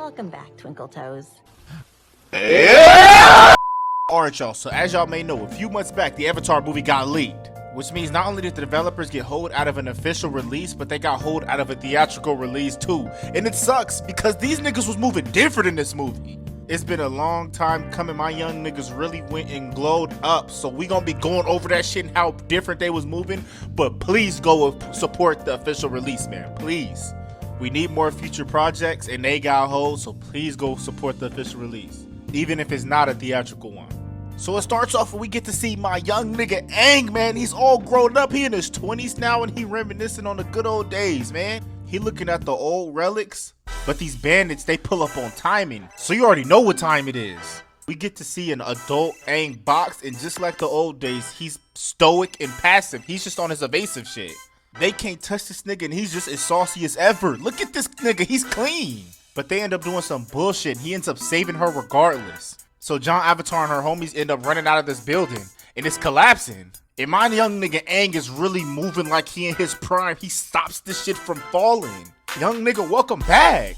Welcome back, Twinkle Toes. Yeah! Alright y'all, so as y'all may know, a few months back the Avatar movie got leaked. Which means not only did the developers get hold out of an official release, but they got hold out of a theatrical release too. And it sucks because these niggas was moving different in this movie. It's been a long time coming. My young niggas really went and glowed up. So we gonna be going over that shit and how different they was moving. But please go support the official release, man. Please. We need more future projects and they got hold, so please go support the official release. Even if it's not a theatrical one. So it starts off and we get to see my young nigga Aang, man. He's all grown up. He in his 20s now and he reminiscing on the good old days, man. He looking at the old relics, but these bandits, they pull up on timing. So you already know what time it is. We get to see an adult Aang box, and just like the old days, he's stoic and passive. He's just on his evasive shit. They can't touch this nigga and he's just as saucy as ever. Look at this nigga, he's clean. But they end up doing some bullshit. He ends up saving her regardless. So John Avatar and her homies end up running out of this building, and it's collapsing. And my young nigga Aang is really moving like he in his prime. He stops this shit from falling. Young nigga, welcome back.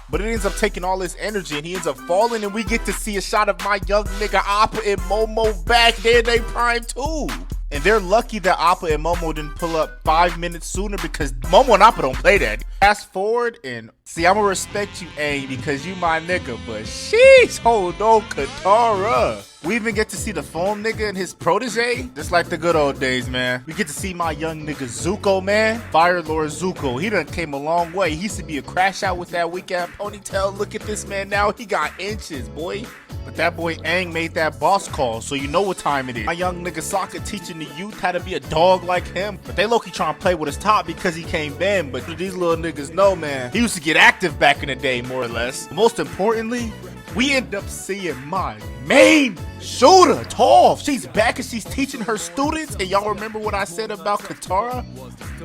But it ends up taking all his energy, and he ends up falling, and we get to see a shot of my young nigga Appa and Momo back. They're they prime too. And they're lucky that Appa and Momo didn't pull up 5 minutes sooner, because Momo and Appa don't play that. Fast forward and see, I'ma respect you, Aang, because you my nigga, but sheesh, hold on, Katara. We even get to see the phone nigga and his protege, just like the good old days, man. We get to see my young nigga Zuko, man. Fire Lord Zuko, he done came a long way. He used to be a crash out with that weak-ass ponytail. Look at this man now, he got inches, boy. But that boy Aang made that boss call, so you know what time it is. My young nigga Sokka teaching the youth how to be a dog like him. But they low-key trying to play with his top because he can't bend. But these little niggas know, man, he used to get active back in the day, more or less. Most importantly, we end up seeing my main shooter, Toph. She's back and she's teaching her students. And y'all remember what I said about Katara?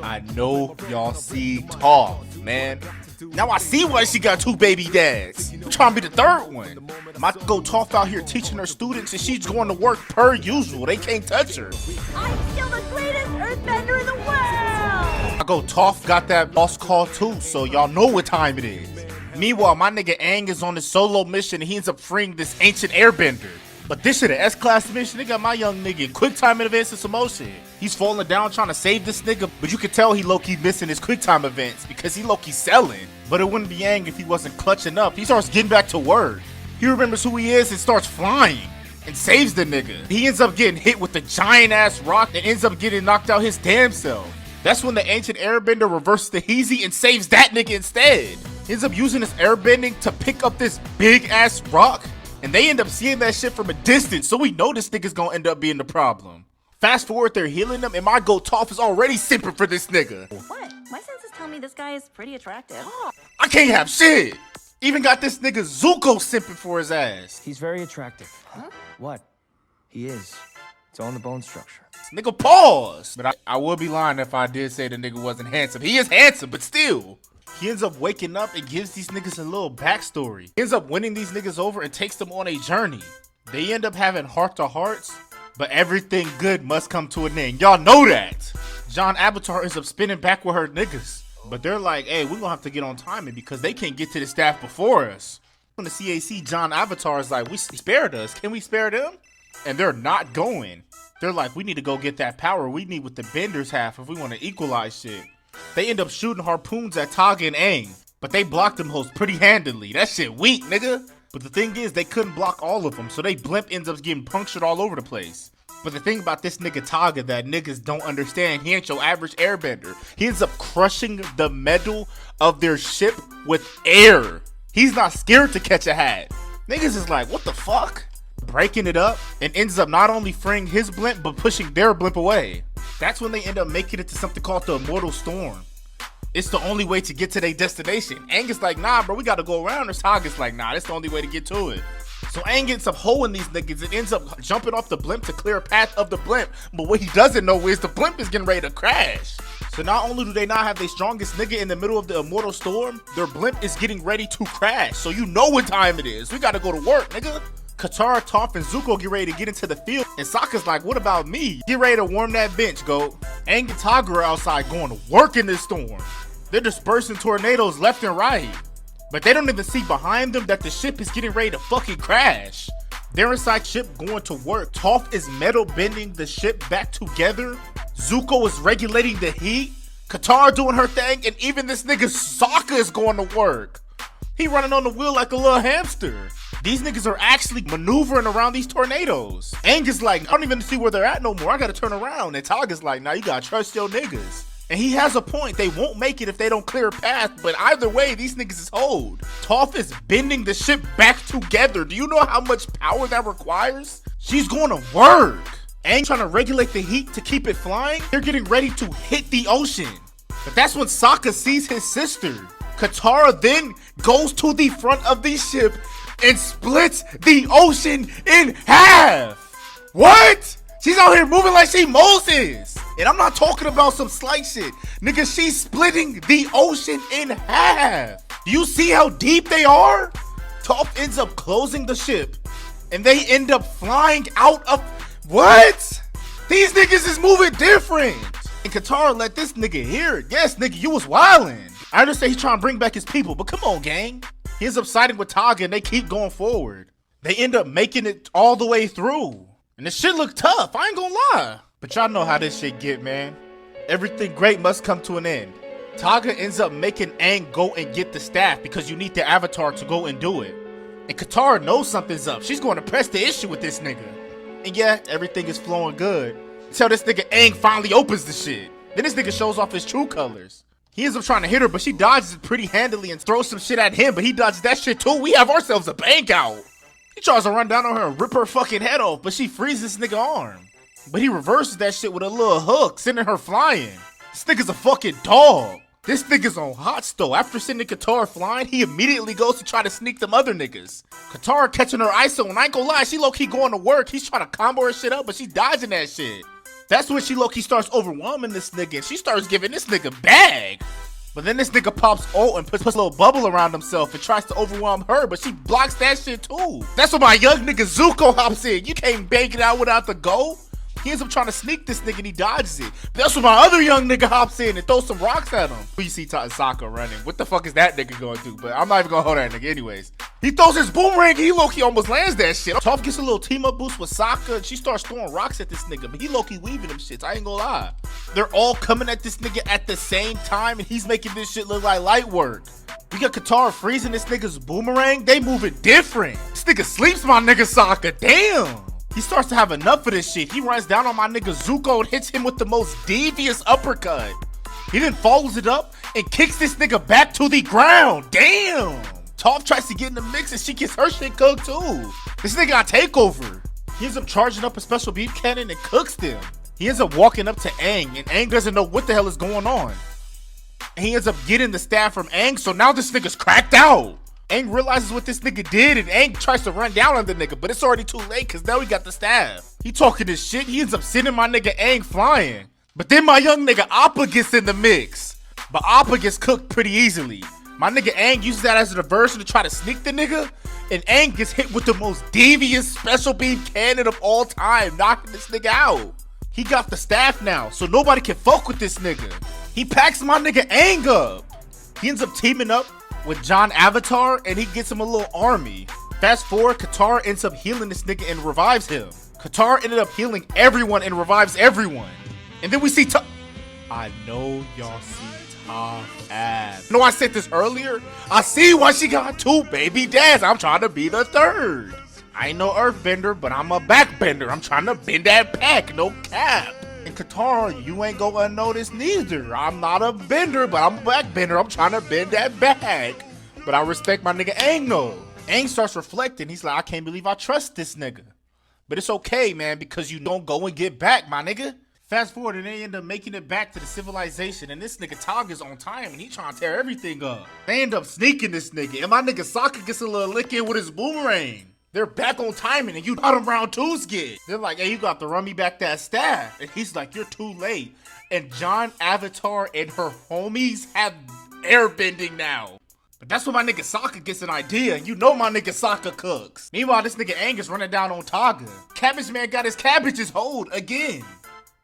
I know y'all see Toph, man. Now I see why she got 2 baby dads. I'm trying to be the 3rd one. My go Toph out here teaching her students and she's going to work per usual. They can't touch her. I'm still the greatest earthbender in the world! I go Toph got that boss call too, so y'all know what time it is. Meanwhile, my nigga Aang is on his solo mission and he ends up freeing this ancient airbender. But this shit an S-class mission. They got my young nigga in quick time events and some motion. He's falling down trying to save this nigga, but you can tell he low-key missing his quick time events because he low-key selling. But it wouldn't be Aang if he wasn't clutching up. He starts getting back to work. He remembers who he is and starts flying and saves the nigga. He ends up getting hit with the giant-ass rock and ends up getting knocked out his damn self. That's when the ancient airbender reverses the Heezy and saves that nigga instead. He ends up using his airbending to pick up this big-ass rock. And they end up seeing that shit from a distance, so we know this nigga's gonna end up being the problem. Fast forward, they're healing him, and my go Toph is already simping for this nigga. What? My senses tell me this guy is pretty attractive. I can't have shit. Even got this nigga Zuko simping for his ass. He's very attractive. Huh? What? He is. It's all in the bone structure. Nigga, pause. But I would be lying if I did say the nigga wasn't handsome. He is handsome, but still. He ends up waking up and gives these niggas a little backstory. He ends up winning these niggas over and takes them on a journey. They end up having heart-to-hearts, but everything good must come to an end. Y'all know that. John Avatar ends up spinning back with her niggas. But they're like, hey, we're gonna have to get on timing because they can't get to the staff before us. On the CAC, John Avatar is like, we spared us. Can we spare them? And they're not going. They're like, we need to go get that power we need with the Benders half if we want to equalize shit. They end up shooting harpoons at Togga and Aang, but they blocked them hoes pretty handily. That shit weak, nigga. But the thing is, they couldn't block all of them, so they blimp ends up getting punctured all over the place. But the thing about this nigga Togga that niggas don't understand, he ain't your average airbender. He ends up crushing the metal of their ship with air. He's not scared to catch a hat. Niggas is like, what the fuck? Breaking it up and ends up not only freeing his blimp, but pushing their blimp away. That's when they end up making it to something called the Immortal Storm. It's the only way to get to their destination. Aang is like, nah, bro, we gotta go around. Or Togga's like, nah, that's the only way to get to it. So Aang ends up holding these niggas and ends up jumping off the blimp to clear a path of the blimp. But what he doesn't know is the blimp is getting ready to crash. So not only do they not have their strongest nigga in the middle of the Immortal Storm, their blimp is getting ready to crash. So you know what time it is. We gotta go to work, nigga. Katara, Toph, and Zuko get ready to get into the field, and Sokka's like, what about me? Get ready to warm that bench, goat. Aang and Togga are outside going to work in this storm. They're dispersing tornadoes left and right. But they don't even see behind them that the ship is getting ready to fucking crash. They're inside ship going to work. Toph is metal bending the ship back together. Zuko is regulating the heat. Katara doing her thing, and even this nigga Sokka is going to work. He running on the wheel like a little hamster. These niggas are actually maneuvering around these tornadoes. Aang is like, I don't even see where they're at no more. I gotta turn around. And Togga's like, nah, you gotta trust your niggas. And he has a point. They won't make it if they don't clear a path. But either way, these niggas is hold. Toph is bending the ship back together. Do you know how much power that requires? She's going to work. Aang trying to regulate the heat to keep it flying. They're getting ready to hit the ocean. But that's when Sokka sees his sister. Katara then goes to the front of the ship and splits the ocean in half. What? She's out here moving like she Moses. And I'm not talking about some slight shit. Nigga, she's splitting the ocean in half. Do you see how deep they are? Toph ends up closing the ship and they end up flying out of... What? These niggas is moving different. And Katara let this nigga hear it. Yes, nigga, you was wildin'. I understand he's trying to bring back his people, but come on, gang. He ends up siding with Togga and they keep going forward. They end up making it all the way through. And this shit look tough, I ain't gonna lie. But y'all know how this shit get, man. Everything great must come to an end. Togga ends up making Aang go and get the staff because you need the Avatar to go and do it. And Katara knows something's up. She's going to press the issue with this nigga. And yeah, everything is flowing good. Until this nigga Aang finally opens the shit. Then this nigga shows off his true colors. He ends up trying to hit her, but she dodges it pretty handily and throws some shit at him, but he dodges that shit too. We have ourselves a bank out. He tries to run down on her and rip her fucking head off, but she frees this nigga arm. But he reverses that shit with a little hook, sending her flying. This nigga's a fucking dog. This nigga's on hot stove. After sending Katara flying, he immediately goes to try to sneak them other niggas. Katara catching her ISO, and I ain't gonna lie, she low-key going to work. He's trying to combo her shit up, but she dodging that shit. That's when she low-key starts overwhelming this nigga, and she starts giving this nigga bag. But then this nigga pops ult and puts a little bubble around himself and tries to overwhelm her, but she blocks that shit too. That's when my young nigga Zuko hops in. You can't bank it out without the go. He ends up trying to sneak this nigga and he dodges it. But that's when my other young nigga hops in and throws some rocks at him. You see Sokka running. What the fuck is that nigga going through? But I'm not even gonna hold that nigga anyways. He throws his boomerang and he low-key almost lands that shit. Toph gets a little team-up boost with Sokka and she starts throwing rocks at this nigga, but he low-key weaving them shits. I ain't gonna lie. They're all coming at this nigga at the same time and he's making this shit look like light work. We got Katara freezing this nigga's boomerang. They moving different. This nigga sleeps my nigga Sokka. Damn. He starts to have enough of this shit. He runs down on my nigga Zuko and hits him with the most devious uppercut. He then follows it up and kicks this nigga back to the ground. Damn. Toph tries to get in the mix and she gets her shit cooked too. This nigga got takeover. He ends up charging up a special beam cannon and cooks them. He ends up walking up to Aang and Aang doesn't know what the hell is going on. And he ends up getting the staff from Aang, so now this nigga's cracked out. Aang realizes what this nigga did and Aang tries to run down on the nigga, but it's already too late because now he got the staff. He talking this shit, he ends up sending my nigga Aang flying. But then my young nigga Appa gets in the mix. But Appa gets cooked pretty easily. My nigga Aang uses that as a diversion to try to sneak the nigga, and Aang gets hit with the most devious special beam cannon of all time, knocking this nigga out. He got the staff now, so nobody can fuck with this nigga. He packs my nigga Aang up. He ends up teaming up with John Avatar and he gets him a little army. Fast forward, Katara ends up healing this nigga and revives him. Katara ended up healing everyone and revives everyone. And then we see I know y'all see Toph ass. No, I said this earlier. I see why she got 2 baby dads. I'm trying to be the 3rd. I ain't no earthbender, but I'm a backbender. I'm trying to bend that pack, no cap. And Katara, you ain't go unnoticed neither. I'm not a bender, but I'm a backbender. I'm trying to bend that back. But I respect my nigga Aang though. Aang starts reflecting. He's like, I can't believe I trust this nigga. But it's okay, man, because you don't go and get back, my nigga. Fast forward and they end up making it back to the civilization. And this nigga Togga's on time and he trying to tear everything up. They end up sneaking this nigga. And my nigga Sokka gets a little lick in with his boomerang. They're back on timing and you bottom round 2's get. They're like, hey, you got to run me back that staff. And he's like, you're too late. And John Avatar and her homies have airbending now. But that's when my nigga Sokka gets an idea. And you know my nigga Sokka cooks. Meanwhile, this nigga Aang is running down on Togga. Cabbage Man got his cabbages hold again.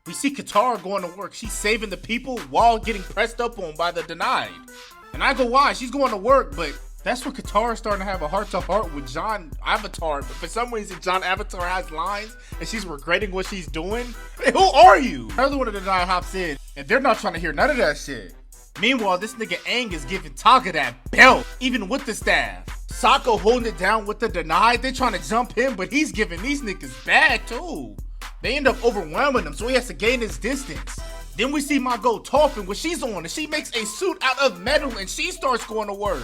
We see Katara going to work. She's saving the people while getting pressed up on by the denied. And I go, why? She's going to work, but That's when Katara's starting to have a heart-to-heart with John Avatar, but for some reason John Avatar has lines and she's regretting what she's doing. Hey, who are you? Another one of the nine hops in, and they're not trying to hear none of that shit. Meanwhile, this nigga Aang is giving Taka that belt, even with the staff. Sokka holding it down with the denied. They trying to jump him, but he's giving these niggas bad too. They end up overwhelming him, so he has to gain his distance. Then we see my girl Toph when she's on, and she makes a suit out of metal and she starts going to work.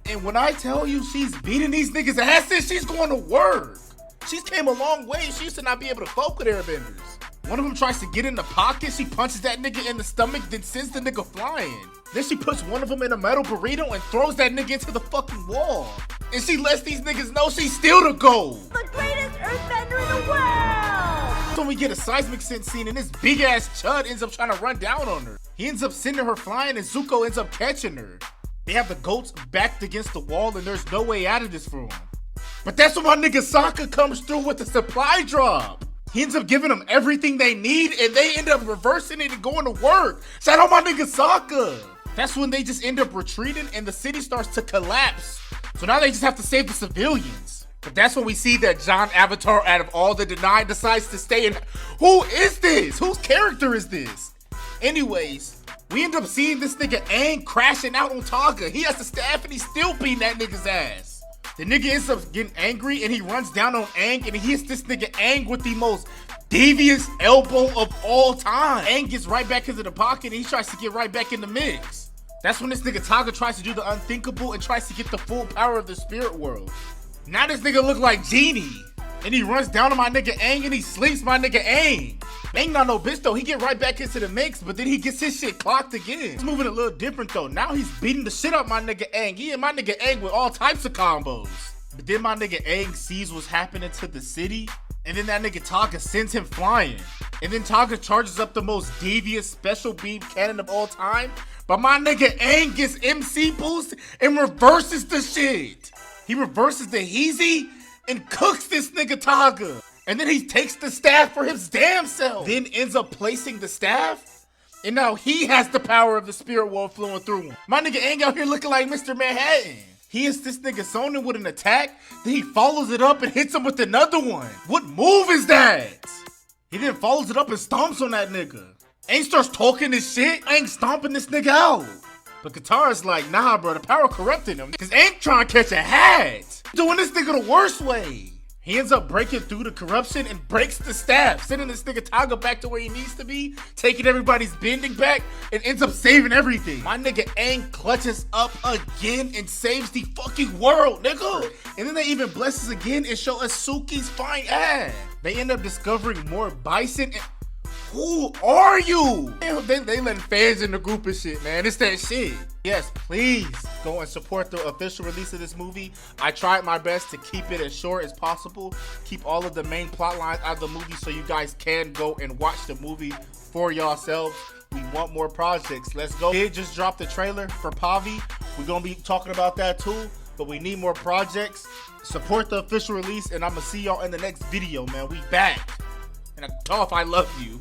And when I tell you she's beating these niggas' asses, she's going to work. She's came a long way. She used to not be able to cope with airbenders. One of them tries to get in the pocket. She punches that nigga in the stomach, then sends the nigga flying. Then she puts one of them in a metal burrito and throws that nigga into the fucking wall. And she lets these niggas know she's still the GOAT. The greatest earthbender in the world! So we get a seismic sense scene and this big ass chud ends up trying to run down on her. He ends up sending her flying and Zuko ends up catching her. They have the goats backed against the wall and there's no way out of this for them. But that's when my nigga Sokka comes through with the supply drop. He ends up giving them everything they need and they end up reversing it and going to work. Shout out my nigga Sokka. That's when they just end up retreating and the city starts to collapse. So now they just have to save the civilians. But that's when we see that John Avatar, out of all the denied, decides to stay in. Who is this? Whose character is this? Anyways, we end up seeing this nigga Aang crashing out on Taka. He has the staff and he's still beating that nigga's ass. The nigga ends up getting angry and he runs down on Aang and he hits this nigga Aang with the most devious elbow of all time. Aang gets right back into the pocket and he tries to get right back in the mix. That's when this nigga Taka tries to do the unthinkable and tries to get the full power of the spirit world. Now this nigga look like Genie. And he runs down on my nigga Aang and he sleeps my nigga Aang. Aang not no bitch though, he get right back into the mix, but then he gets his shit clocked again. It's moving a little different though. Now he's beating the shit out my nigga Aang. He and my nigga Aang with all types of combos. But then my nigga Aang sees what's happening to the city, and then that nigga Taka sends him flying. And then Taka charges up the most devious special beam cannon of all time, but my nigga Aang gets MC boost and reverses the shit. He reverses the Heezy and cooks this nigga Taka. And then he takes the staff for his damn self. Then ends up placing the staff. And now he has the power of the spirit world flowing through him. My nigga Aang out here looking like Mr. Manhattan. He hits this nigga Sonnen with an attack. Then he follows it up and hits him with another one. What move is that? He then follows it up and stomps on that nigga. Aang starts talking this shit. Aang stomping this nigga out. But Katara's like, nah, bro, the power corrupted him. Cause Aang trying to catch a hat. Doing this nigga the worst way. He ends up breaking through the corruption and breaks the staff, sending this nigga Taka back to where he needs to be, taking everybody's bending back, and ends up saving everything. My nigga Aang clutches up again and saves the fucking world, nigga. And then they even bless us again and show us Suki's fine ass. They end up discovering more bison and... Who are you? They letting fans in the group and shit, man. It's that shit. Yes, please go and support the official release of this movie. I tried my best to keep it as short as possible. Keep all of the main plot lines out of the movie so you guys can go and watch the movie for yourselves. We want more projects. Let's go. Kid just dropped the trailer for Pavi. We're going to be talking about that too. But we need more projects. Support the official release. And I'm going to see y'all in the next video, man. We back. And Toph, I love you.